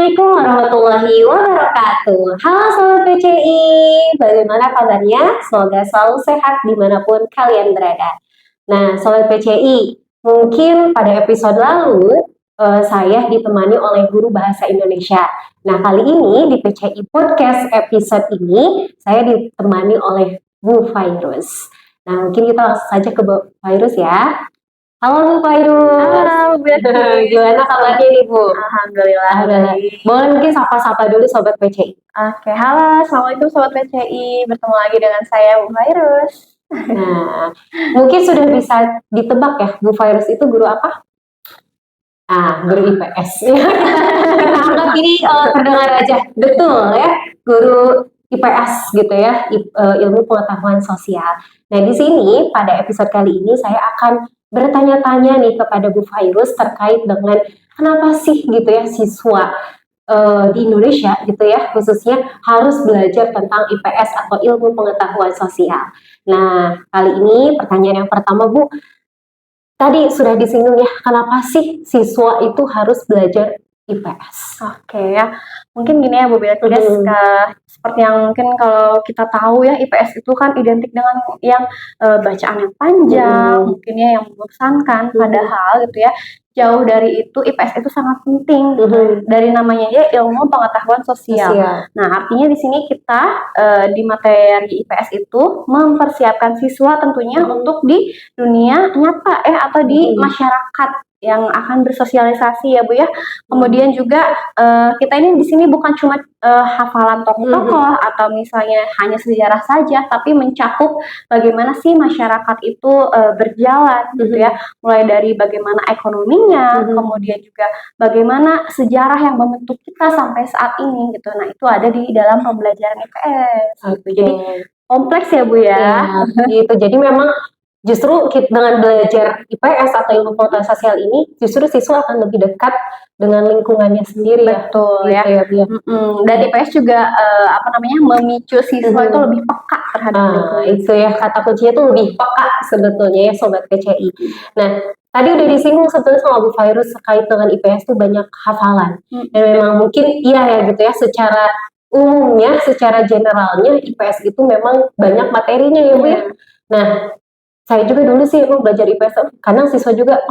Assalamualaikum warahmatullahi wabarakatuh. Halo Sobat PCI, bagaimana kabarnya? Semoga selalu sehat dimanapun kalian berada. Nah Sobat PCI, mungkin pada episode lalu saya ditemani oleh guru bahasa Indonesia. Nah kali ini di PCI Podcast episode ini saya ditemani oleh Bu Fairuz. Nah mungkin kita langsung saja ke Bu Fairuz ya. Halo Bu Fairuz. Halo, Gimana kabarnya nih Bu? Alhamdulillah. Boleh mungkin sapa-sapa dulu Sobat PCI. Oke, halo, assalamualaikum Sobat PCI. Bertemu lagi dengan saya Bu Fairuz. Nah, mungkin sudah bisa ditebak ya, Bu Fairuz itu guru apa? Guru IPS. Kita anggap ini pendengar aja, betul ya, guru IPS gitu ya, ilmu pengetahuan sosial. Nah di sini pada episode kali ini saya akan bertanya-tanya nih kepada Bu Fairuz terkait dengan kenapa sih gitu ya siswa di Indonesia gitu ya khususnya harus belajar tentang IPS atau ilmu pengetahuan sosial. Nah kali ini pertanyaan yang pertama Bu, tadi sudah disinggung ya kenapa sih siswa itu harus belajar IPS? Oke ya, mungkin gini ya Bu Beatrice, seperti yang mungkin kalau kita tahu ya IPS itu kan identik dengan yang bacaan yang panjang, mungkin ya yang membosankan, padahal gitu ya jauh dari itu IPS itu sangat penting. Dari namanya aja ilmu pengetahuan sosial. Nah artinya di sini kita di materi IPS itu mempersiapkan siswa tentunya untuk di dunia nyata atau di masyarakat yang akan bersosialisasi ya Bu ya. Kemudian juga kita ini di sini bukan cuma hafalan tokoh-tokoh atau misalnya hanya sejarah saja, tapi mencakup bagaimana sih masyarakat itu berjalan gitu ya. Mulai dari bagaimana ekonominya, kemudian juga bagaimana sejarah yang membentuk kita sampai saat ini gitu. Nah itu ada di dalam pembelajaran IPS. Gitu. Jadi kompleks ya Bu ya. Gitu. Jadi memang justru dengan belajar IPS atau ilmu pengetahuan sosial ini justru siswa akan lebih dekat dengan lingkungannya sendiri. Betul ya. Dan IPS juga memicu siswa itu lebih peka terhadap lingkungan. Itu ya kata kuncinya itu lebih peka sebetulnya ya Sobat PCI. Nah tadi udah disinggung sebetulnya sama Bu Fairuz terkait dengan IPS itu banyak hafalan. Dan memang mungkin iya ya gitu ya secara umumnya, secara generalnya IPS itu memang banyak materinya ya Bu ya. Nah saya juga dulu sih belajar IPS, kadang siswa juga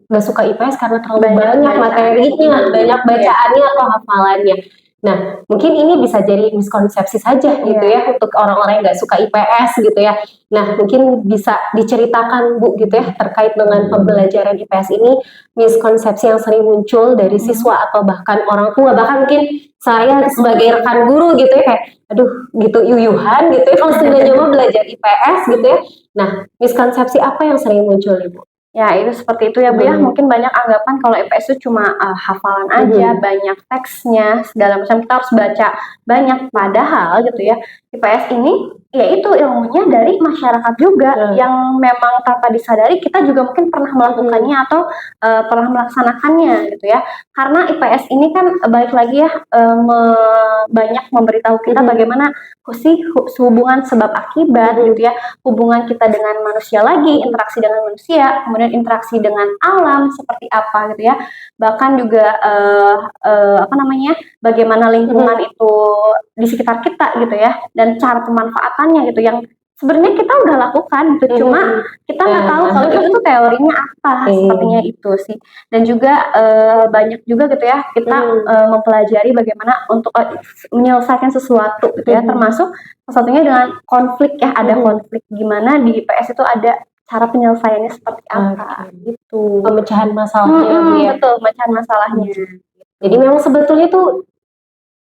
nggak suka IPS karena terlalu banyak materinya, banyak bacaannya atau hafalannya. Nah mungkin ini bisa jadi miskonsepsi saja gitu ya untuk orang-orang yang nggak suka IPS gitu ya. Nah mungkin bisa diceritakan Bu gitu ya terkait dengan pembelajaran IPS ini, miskonsepsi yang sering muncul dari siswa atau bahkan orang tua, bahkan mungkin saya sebagai rekan guru gitu ya kayak aduh gitu yuyuhan gitu ya kalau sudah nyoba belajar IPS gitu ya. Nah miskonsepsi apa yang sering muncul Ibu? Ya itu seperti itu ya Bu ya, mungkin banyak anggapan kalau IPS itu cuma hafalan aja, banyak teksnya, segala macam kita harus baca banyak, padahal gitu ya IPS ini yaitu ilmunya dari masyarakat juga yang memang tanpa disadari kita juga mungkin pernah melakukannya atau pernah melaksanakannya gitu ya, karena IPS ini kan balik lagi ya banyak memberitahu kita bagaimana sih hubungan sebab akibat gitu ya, hubungan kita dengan manusia lagi, interaksi dengan manusia, kemudian interaksi dengan alam seperti apa gitu ya, bahkan juga bagaimana lingkungan itu di sekitar kita gitu ya, dan cara pemanfaatannya gitu yang sebenarnya kita udah lakukan gitu, cuma kita nggak tahu kalau itu tuh teorinya apa, sepertinya itu sih. Dan juga banyak juga gitu ya kita mempelajari bagaimana untuk menyelesaikan sesuatu gitu ya, termasuk salah satunya dengan konflik ya, ada konflik gimana di IPS itu ada cara penyelesaiannya seperti apa gitu. Pemecahan masalahnya betul, pemecahan masalahnya. Jadi memang sebetulnya tuh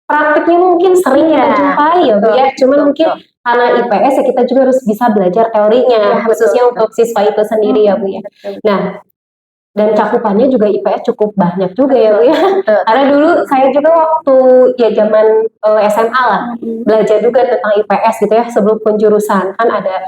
praktiknya mungkin sering kita jumpai ya Bu ya, cuman mungkin karena IPS ya kita juga harus bisa belajar teorinya, khususnya untuk siswa itu sendiri ya Bu ya. Nah dan cakupannya juga IPS cukup banyak juga ya Bu ya. Karena dulu saya juga waktu ya zaman SMA lah belajar juga tentang IPS gitu ya, sebelum penjurusan kan ada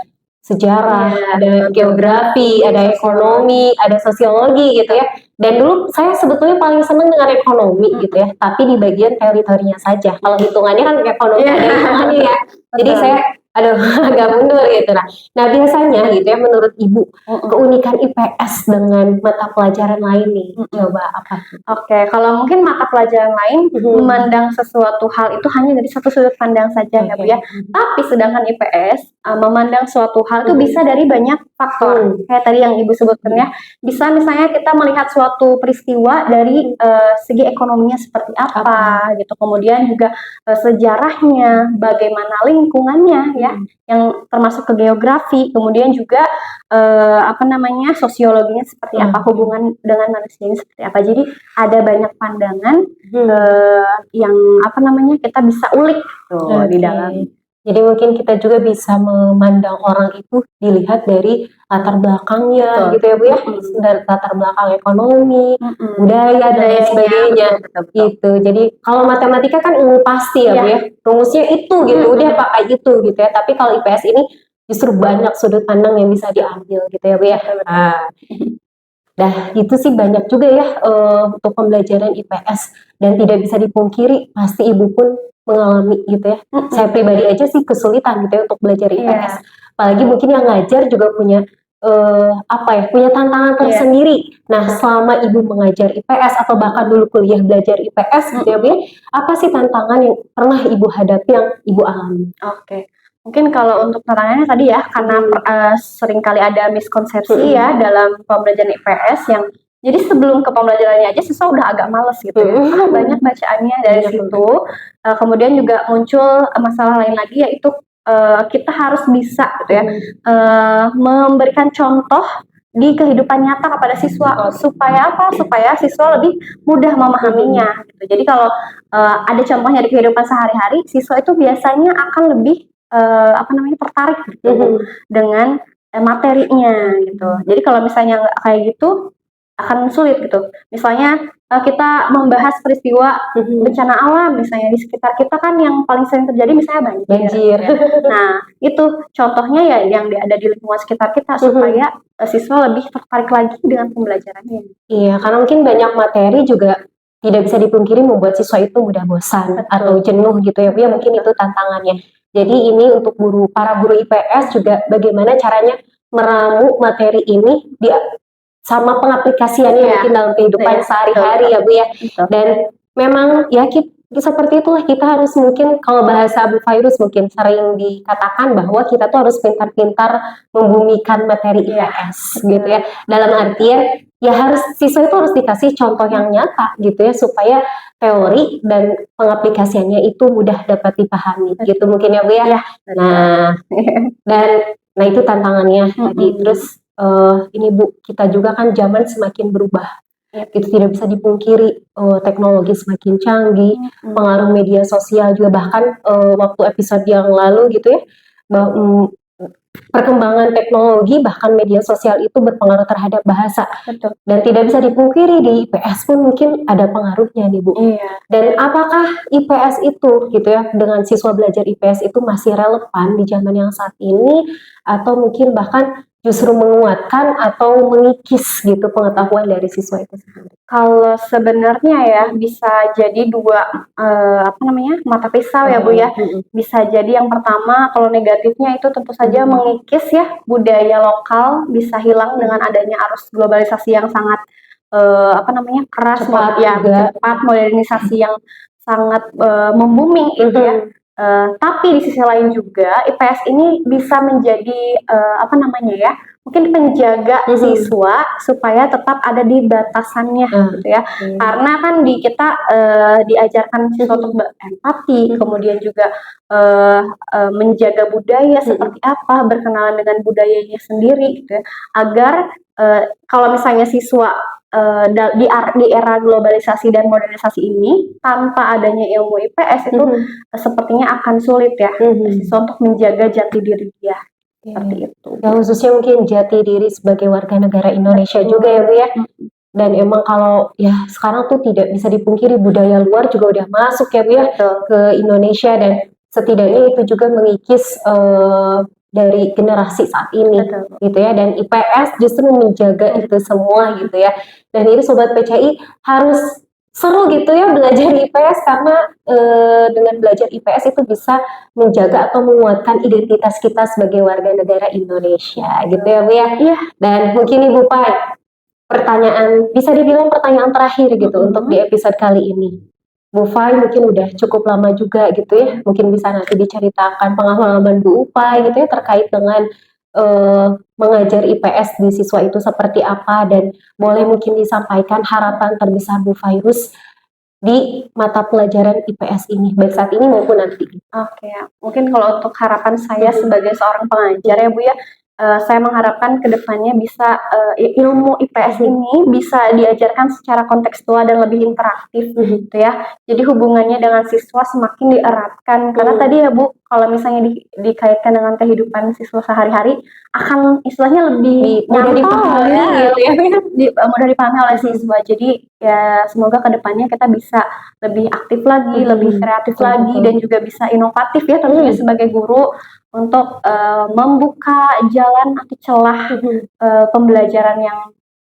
sejarah, ada geografi, ada ekonomi, ada sosiologi gitu ya. Dan dulu saya sebetulnya paling senang dengan ekonomi gitu ya, tapi di bagian teori-teorinya saja. Kalau hitungannya kan ekonomi ada hitungannya ya. Jadi saya agak mundur gitu. Nah biasanya gitu ya menurut Ibu keunikan IPS dengan mata pelajaran lain nih, coba apa tuh? Oke, kalau mungkin mata pelajaran lain memandang sesuatu hal itu hanya dari satu sudut pandang saja ya Bu ya. Tapi sedangkan IPS memandang suatu hal itu bisa dari banyak faktor. Kayak tadi yang Ibu sebutkan ya, bisa misalnya kita melihat suatu peristiwa dari segi ekonominya seperti apa gitu. Kemudian juga sejarahnya, bagaimana lingkungannya ya, yang termasuk ke geografi, kemudian juga sosiologinya seperti apa, hubungan dengan manusia ini seperti apa. Jadi ada banyak pandangan yang kita bisa ulik tuh di dalam. Jadi mungkin kita juga bisa memandang orang itu dilihat dari latar belakangnya gitu ya Bu ya, dari latar belakang ekonomi, budaya dan lain sebagainya gitu. Jadi kalau matematika kan pasti ya Bu ya, rumusnya itu gitu, udah pakai itu gitu ya. Tapi kalau IPS ini justru banyak sudut pandang yang bisa diambil gitu ya Bu ya. Nah itu sih banyak juga ya untuk pembelajaran IPS, dan tidak bisa dipungkiri pasti Ibu pun mengalami gitu ya. Saya pribadi aja sih kesulitan gitu ya untuk belajar IPS. Apalagi mungkin yang ngajar juga punya punya tantangan tersendiri. Nah selama Ibu mengajar IPS atau bahkan dulu kuliah belajar IPS gitu ya Bu ya, apa sih tantangan yang pernah Ibu hadapi, yang Ibu alami? Oke. Mungkin kalau untuk tantangannya tadi ya, karena seringkali ada miskonsepsi ya dalam pembelajaran IPS yang jadi sebelum ke pembelajarannya aja siswa udah agak males gitu ya. Banyak bacaannya dari situ. Kemudian juga muncul masalah lain lagi, yaitu kita harus bisa gitu ya memberikan contoh di kehidupan nyata kepada siswa. Supaya apa? Supaya siswa lebih mudah memahaminya gitu. Jadi kalau ada contohnya di kehidupan sehari-hari, siswa itu biasanya akan lebih tertarik gitu dengan materinya gitu. Jadi kalau misalnya nggak kayak gitu akan sulit gitu. Misalnya kita membahas peristiwa bencana alam misalnya di sekitar kita, kan yang paling sering terjadi misalnya banjir. Nah itu contohnya ya yang ada di lingkungan sekitar kita, supaya siswa lebih tertarik lagi dengan pembelajarannya. Iya, karena mungkin banyak materi juga tidak bisa dipungkiri membuat siswa itu mudah bosan atau jenuh gitu ya Bu ya, mungkin itu tantangannya. Jadi ini untuk para guru IPS juga bagaimana caranya meramu materi ini sama pengaplikasiannya mungkin dalam kehidupan sehari-hari ya Bu ya. Dan memang ya seperti itulah, kita harus mungkin kalau bahasa Bu Fairuz mungkin sering dikatakan bahwa kita tuh harus pintar-pintar membumikan materi IPS gitu ya. Dalam artian ya siswa itu harus dikasih contoh yang nyata gitu ya, supaya teori dan pengaplikasiannya itu mudah dapat dipahami gitu mungkin ya Bu ya. Nah itu tantangannya tadi. Terus ini Bu, kita juga kan zaman semakin berubah. Itu tidak bisa dipungkiri, teknologi semakin canggih, pengaruh media sosial juga, bahkan waktu episode yang lalu gitu ya, perkembangan teknologi bahkan media sosial itu berpengaruh terhadap bahasa. Dan tidak bisa dipungkiri di IPS pun mungkin ada pengaruhnya nih Bu. Dan apakah IPS itu gitu ya, dengan siswa belajar IPS itu masih relevan di zaman yang saat ini, atau mungkin bahkan justru menguatkan atau mengikis gitu pengetahuan dari siswa itu sendiri? Kalau sebenarnya ya bisa jadi dua mata pisau ya Bu ya. Bisa jadi yang pertama, kalau negatifnya itu tentu saja mengikis ya, budaya lokal bisa hilang dengan adanya arus globalisasi yang sangat keras, cepat, modernisasi yang sangat membuming gitu ya. Tapi di sisi lain juga IPS ini bisa menjadi mungkin penjaga siswa supaya tetap ada di batasannya gitu ya. Karena kan kita diajarkan siswa untuk berempati, kemudian juga menjaga budaya seperti apa, berkenalan dengan budayanya sendiri gitu ya, agar kalau misalnya siswa di era globalisasi dan modernisasi ini tanpa adanya ilmu IPS itu sepertinya akan sulit ya siswa untuk menjaga jati diri dia. Seperti itu. Ya, khususnya mungkin jati diri sebagai warga negara Indonesia juga ya Bu ya. Dan emang kalau ya sekarang tuh tidak bisa dipungkiri budaya luar juga udah masuk ya Bu ya ke Indonesia, dan setidaknya itu juga mengikis dari generasi saat ini gitu ya. Dan IPS justru menjaga itu semua gitu ya. Dan ini Sobat PCI harus seru gitu ya belajar IPS karena dengan belajar IPS itu bisa menjaga atau menguatkan identitas kita sebagai warga negara Indonesia gitu ya Bu ya. Iya. Dan mungkin Ibu Pai, pertanyaan bisa dibilang pertanyaan terakhir gitu untuk di episode kali ini. Bu Fai mungkin udah cukup lama juga gitu ya, mungkin bisa nanti diceritakan pengalaman Bu Upai gitu ya terkait dengan mengajar IPS di siswa itu seperti apa, dan boleh mungkin disampaikan harapan terbesar Bu Fairuz di mata pelajaran IPS ini, baik saat ini maupun nanti. Oke, mungkin kalau untuk harapan saya sebagai seorang pengajar ya Bu ya, saya mengharapkan kedepannya bisa ilmu IPS ini bisa diajarkan secara kontekstual dan lebih interaktif gitu ya. Jadi hubungannya dengan siswa semakin dieratkan karena tadi ya Bu, kalau misalnya dikaitkan dengan kehidupan siswa sehari-hari akan istilahnya lebih mudah dipahami gitu ya. Mudah dipahami oleh siswa. Jadi ya semoga kedepannya kita bisa lebih aktif lagi, lebih kreatif lagi, dan juga bisa inovatif ya tentunya sebagai guru untuk membuka jalan atau celah pembelajaran yang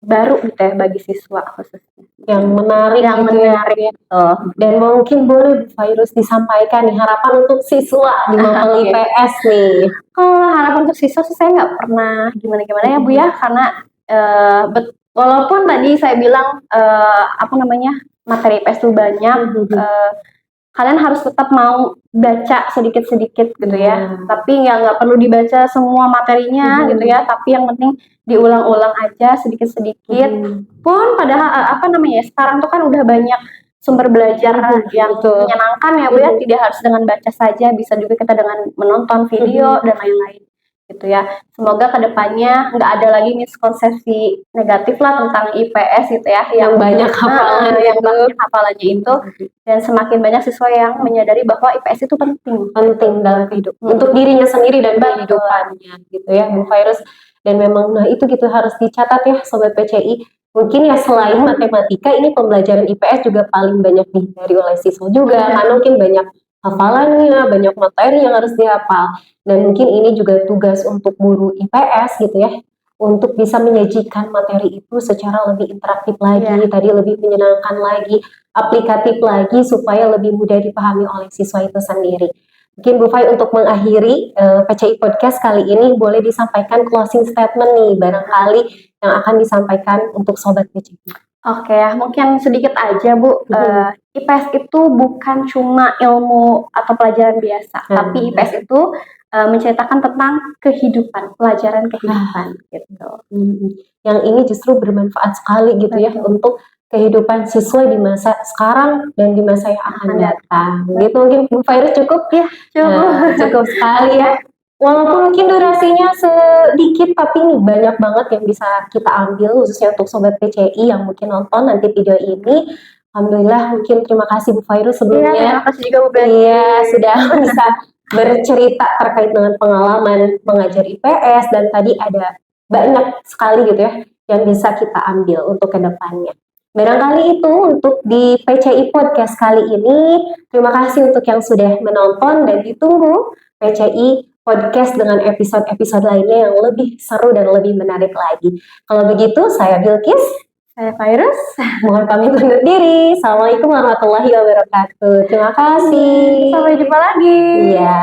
baru gitu ya bagi siswa khususnya. Yang menarik Yang gitu menarik ya. gitu. Dan mungkin boleh Bu Fairuz disampaikan nih harapan untuk siswa di mapel IPS nih. Kalau harapan untuk siswa sih saya nggak pernah gimana-gimana ya Bu ya, karena walaupun tadi saya bilang materi IPS itu banyak, kalian harus tetap mau baca sedikit-sedikit gitu ya. Tapi nggak perlu dibaca semua materinya gitu ya. Tapi yang penting diulang-ulang aja sedikit-sedikit. Pun padahal sekarang tuh kan udah banyak sumber belajar yang menyenangkan ya Bu ya. Tidak harus dengan baca saja, bisa juga kita dengan menonton video dan lain-lain gitu ya. Semoga kedepannya nggak ada lagi miskonsepsi negatif lah tentang IPS gitu ya, yang banyak hafalannya itu, dan semakin banyak siswa yang menyadari bahwa IPS itu penting dalam kehidupan untuk dirinya sendiri dan kehidupannya gitu ya Bu Fairuz. Dan memang itu gitu harus dicatat ya Sobat PCI. Mungkin ya selain matematika, ini pembelajaran IPS juga paling banyak dihindari oleh siswa juga karena mungkin banyak hafalannya, banyak materi yang harus dihafal. Dan mungkin ini juga tugas untuk guru IPS gitu ya, untuk bisa menyajikan materi itu secara lebih interaktif lagi, tadi lebih menyenangkan lagi, aplikatif lagi, supaya lebih mudah dipahami oleh siswa itu sendiri. Mungkin Bu Fai untuk mengakhiri PCI Podcast kali ini boleh disampaikan closing statement nih, barangkali yang akan disampaikan untuk Sobat PCI. Oke, mungkin sedikit aja Bu. IPS itu bukan cuma ilmu atau pelajaran biasa, tapi IPS itu menceritakan tentang kehidupan, pelajaran kehidupan gitu. Yang ini justru bermanfaat sekali gitu ya untuk kehidupan siswa di masa sekarang dan di masa yang akan datang. Gitu mungkin Bu Fairuz cukup ya? Cukup sekali ya. Walaupun mungkin durasinya sedikit, tapi ini banyak banget yang bisa kita ambil khususnya untuk Sobat PCI yang mungkin nonton nanti video ini. Alhamdulillah, mungkin terima kasih Bu Fairuz sebelumnya. Terima kasih juga Bu Betty. Iya, sudah bisa bercerita terkait dengan pengalaman mengajar IPS, dan tadi ada banyak sekali gitu ya yang bisa kita ambil untuk kedepannya. Barangkali itu untuk di PCI Podcast kali ini. Terima kasih untuk yang sudah menonton, dan ditunggu PCI Podcast dengan episode-episode lainnya yang lebih seru dan lebih menarik lagi. Kalau begitu, saya Bilkis. Saya Fairuz. Mohon kami undur diri. Assalamualaikum warahmatullahi wabarakatuh. Terima kasih. Sampai jumpa lagi. Iya.